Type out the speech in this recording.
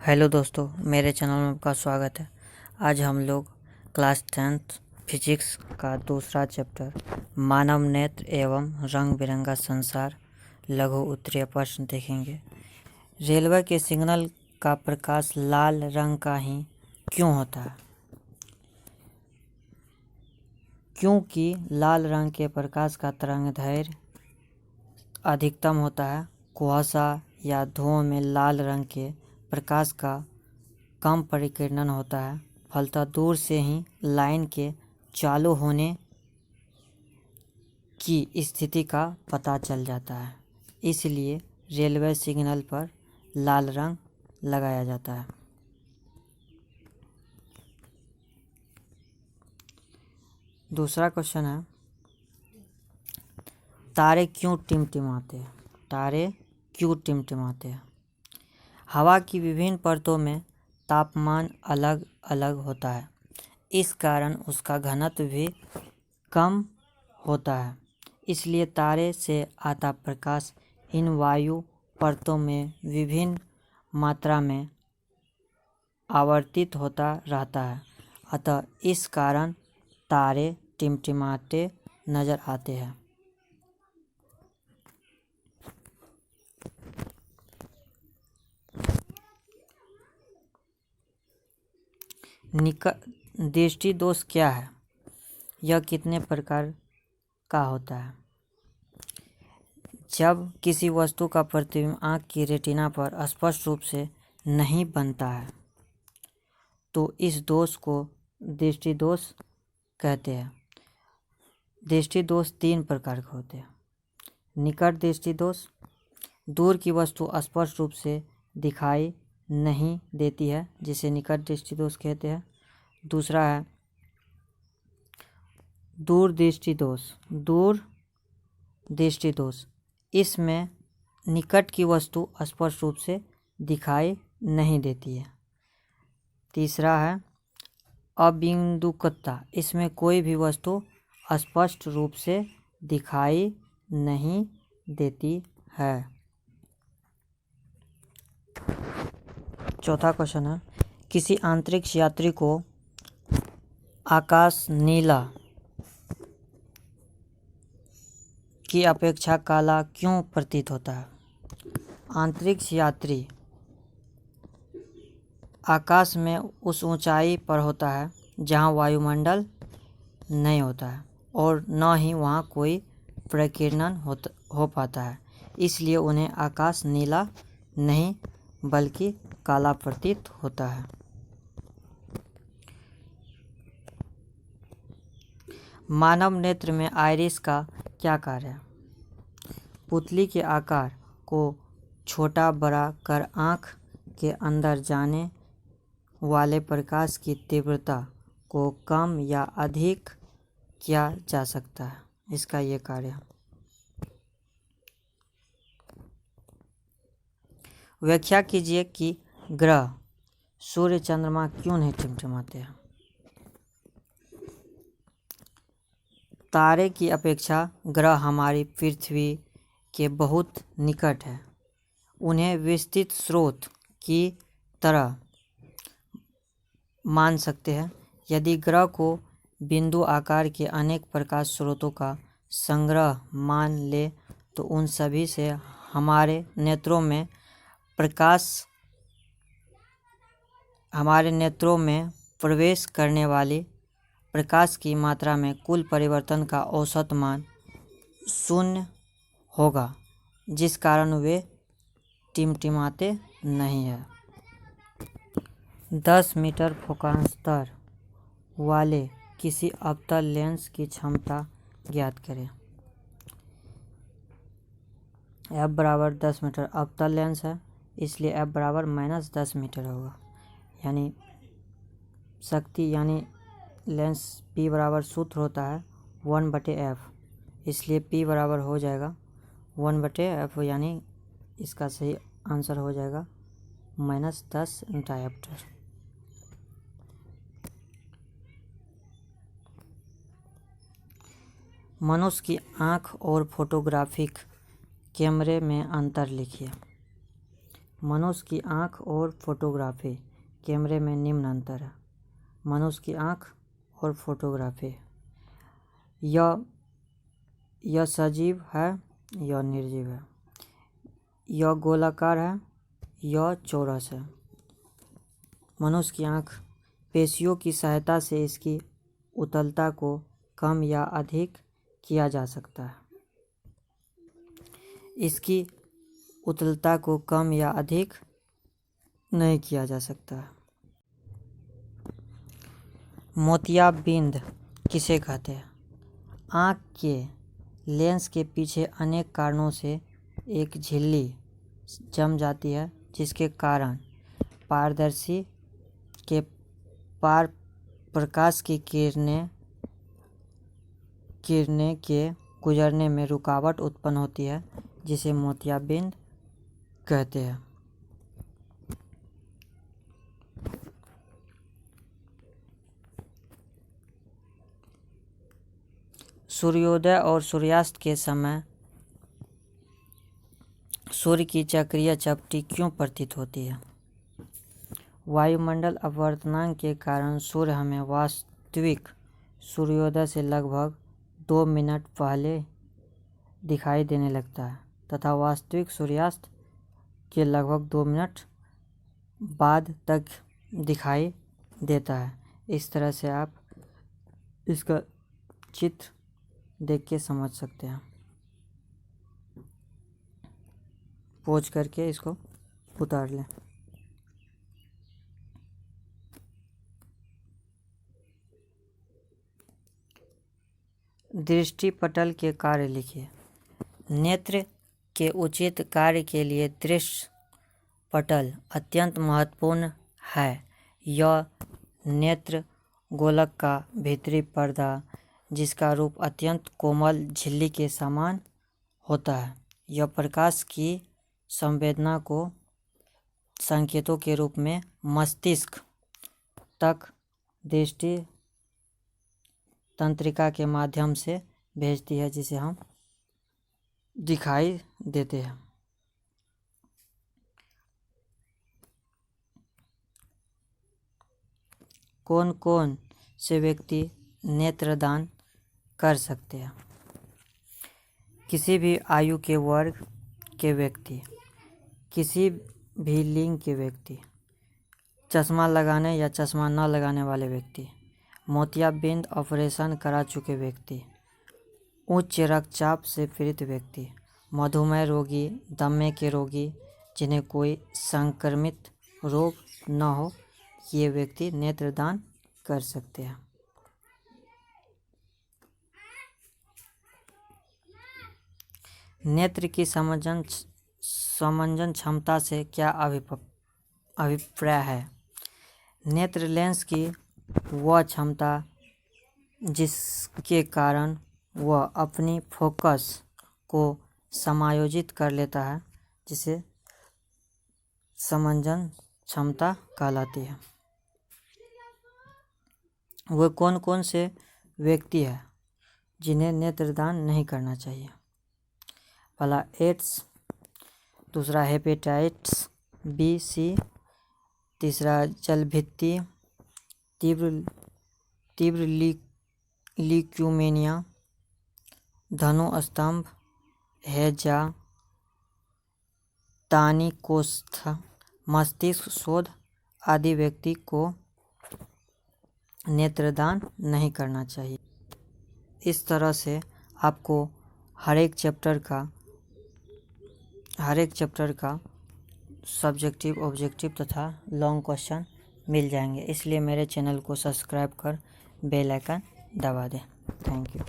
Hello दोस्तों, मेरे channel में आपका स्वागत है। आज हम लोग क्लास 10th फिजिक्स का दूसरा चैप्टर मानव नेत्र एवं रंग बिरंगा संसार लघु उत्तरीय प्रश्न देखेंगे। रेलवे के सिग्नल का प्रकाश लाल रंग का ही क्यों होता है? क्योंकि लाल रंग के प्रकाश का तरंगदैर्घ्य अधिकतम होता है। कुहासा या धुओं में लाल रंग के प्रकाश का कम परिकीर्णन होता है, फलतः दूर से ही लाइन के चालू होने की स्थिति का पता चल जाता है। इसलिए रेलवे सिग्नल पर लाल रंग लगाया जाता है। दूसरा क्वेश्चन है, तारे क्यों टिमटिमाते हैं? तारे क्यों टिमटिमाते हैं? हवा की विभिन्न परतों में तापमान अलग अलग होता है, इस कारण उसका घनत्व भी कम होता है। इसलिए तारे से आता प्रकाश इन वायु परतों में विभिन्न मात्रा में आवर्तित होता रहता है, अतः इस कारण तारे टिमटिमाते नजर आते हैं। दृष्टि दोष क्या है? यह कितने प्रकार का होता है? जब किसी वस्तु का प्रतिबिंब आँख की रेटिना पर स्पष्ट रूप से नहीं बनता है तो इस दोष को दृष्टि दोष कहते हैं। दृष्टि दोष 3 प्रकार के होते हैं। निकट दृष्टि दोष, दूर की वस्तु स्पष्ट रूप से दिखाई नहीं देती है, जिसे निकट दृष्टि दोष कहते हैं। दूसरा है दूर दृष्टि दोष। दूर दृष्टि दोष, इसमें निकट की वस्तु स्पष्ट रूप से दिखाई नहीं देती है। तीसरा है अबिंदुकता, इसमें कोई भी वस्तु स्पष्ट रूप से दिखाई नहीं देती है। चौथा क्वेश्चन है, किसी अंतरिक्ष यात्री को आकाश नीला की अपेक्षा काला क्यों प्रतीत होता है? अंतरिक्ष यात्री आकाश में उस ऊंचाई पर होता है जहां वायुमंडल नहीं होता है और न ही वहां कोई प्रकीर्णन हो पाता है, इसलिए उन्हें आकाश नीला नहीं बल्कि काला प्रतीत होता है। मानव नेत्र में आइरिस का क्या कार्य है? पुतली के आकार को छोटा बड़ा कर आँख के अंदर जाने वाले प्रकाश की तीव्रता को कम या अधिक किया जा सकता है, इसका ये कार्य है। व्याख्या कीजिए कि ग्रह सूर्य चंद्रमा क्यों नहीं टिमटिमाते हैं। तारे की अपेक्षा ग्रह हमारी पृथ्वी के बहुत निकट है। उन्हें विस्तृत स्रोत की तरह मान सकते हैं। यदि ग्रह को बिंदु आकार के अनेक प्रकाश स्रोतों का संग्रह मान ले तो उन सभी से हमारे नेत्रों में प्रवेश करने वाली प्रकाश की मात्रा में कुल परिवर्तन का औसत मान 0 होगा, जिस कारण वे टिमटिमाते नहीं हैं। 10 मीटर फोकांतर वाले किसी अवतल लेंस की क्षमता ज्ञात करें। F बराबर 10 मीटर अवतल लेंस है, इसलिए F बराबर -10 मीटर होगा। यानी शक्ति यानी लेंस P बराबर सूत्र होता है 1/F, इसलिए P बराबर हो जाएगा 1/F, यानी इसका सही आंसर हो जाएगा -10 डायोप्टर। मनुष्य की आँख और फोटोग्राफिक कैमरे में अंतर लिखिए। मनुष्य की आँख और फोटोग्राफी कैमरे में निम्न अंतर है। मनुष्य की आँख और फोटोग्राफी, यह सजीव है, यह निर्जीव है, यह गोलाकार है, यह चौरस है। मनुष्य की आँख पेशियों की सहायता से इसकी उत्तलता को कम या अधिक किया जा सकता है। इसकी उत्तलता को कम या अधिक नहीं किया जा सकता है। मोतियाबिंद किसे कहते हैं? आँख के लेंस के पीछे अनेक कारणों से एक झिल्ली जम जाती है, जिसके कारण पारदर्शी के पार प्रकाश की किरणें के गुजरने में रुकावट उत्पन्न होती है, जिसे मोतियाबिंद कहते हैं। सूर्योदय और सूर्यास्त के समय सूर्य की चक्रीय चपटी क्यों प्रतीत होती है? वायुमंडल अपवर्तनांक के कारण सूर्य हमें वास्तविक सूर्योदय से लगभग 2 मिनट पहले दिखाई देने लगता है तथा वास्तविक सूर्यास्त के लगभग 2 मिनट बाद तक दिखाई देता है। इस तरह से आप इसका चित्र देख के समझ सकते हैं। पोज करके इसको उतार लें। दृष्टिपटल के कार्य लिखिए। नेत्र के उचित कार्य के लिए दृष्टि पटल अत्यंत महत्वपूर्ण है। यह नेत्र गोलक का भीतरी पर्दा, जिसका रूप अत्यंत कोमल झिल्ली के समान होता है। यह प्रकाश की संवेदना को संकेतों के रूप में मस्तिष्क तक दृष्टि तंत्रिका के माध्यम से भेजती है, जिसे हम दिखाई देते हैं। कौन कौन से व्यक्ति नेत्रदान कर सकते हैं? किसी भी आयु के वर्ग के व्यक्ति, किसी भी लिंग के व्यक्ति, चश्मा लगाने या चश्मा न लगाने वाले व्यक्ति, मोतियाबिंद ऑपरेशन करा चुके व्यक्ति, उच्च रक्तचाप से पीड़ित व्यक्ति, मधुमेह रोगी, दमे के रोगी, जिन्हें कोई संक्रमित रोग न हो, ये व्यक्ति नेत्रदान कर सकते हैं। नेत्र की समंजन क्षमता से क्या अभिप्राय है? नेत्र लेंस की वह क्षमता जिसके कारण वह अपनी फोकस को समायोजित कर लेता है, जिसे समंजन क्षमता कहलाती है। वह कौन कौन से व्यक्ति हैं जिन्हें नेत्रदान नहीं करना चाहिए? पहला एड्स, दूसरा हेपेटाइटिस बी सी, तीसरा जलभित्ति, तीव्र ल्यूकेमिया, धनुस्तंभ, हैजा, तानिकोस्थ, मस्तिष्क शोध आदि व्यक्ति को नेत्रदान नहीं करना चाहिए। इस तरह से आपको हर एक चैप्टर का सब्जेक्टिव, ऑब्जेक्टिव तथा लॉन्ग क्वेश्चन मिल जाएंगे। इसलिए मेरे चैनल को सब्सक्राइब कर बेल आइकन दबा दें। Thank you.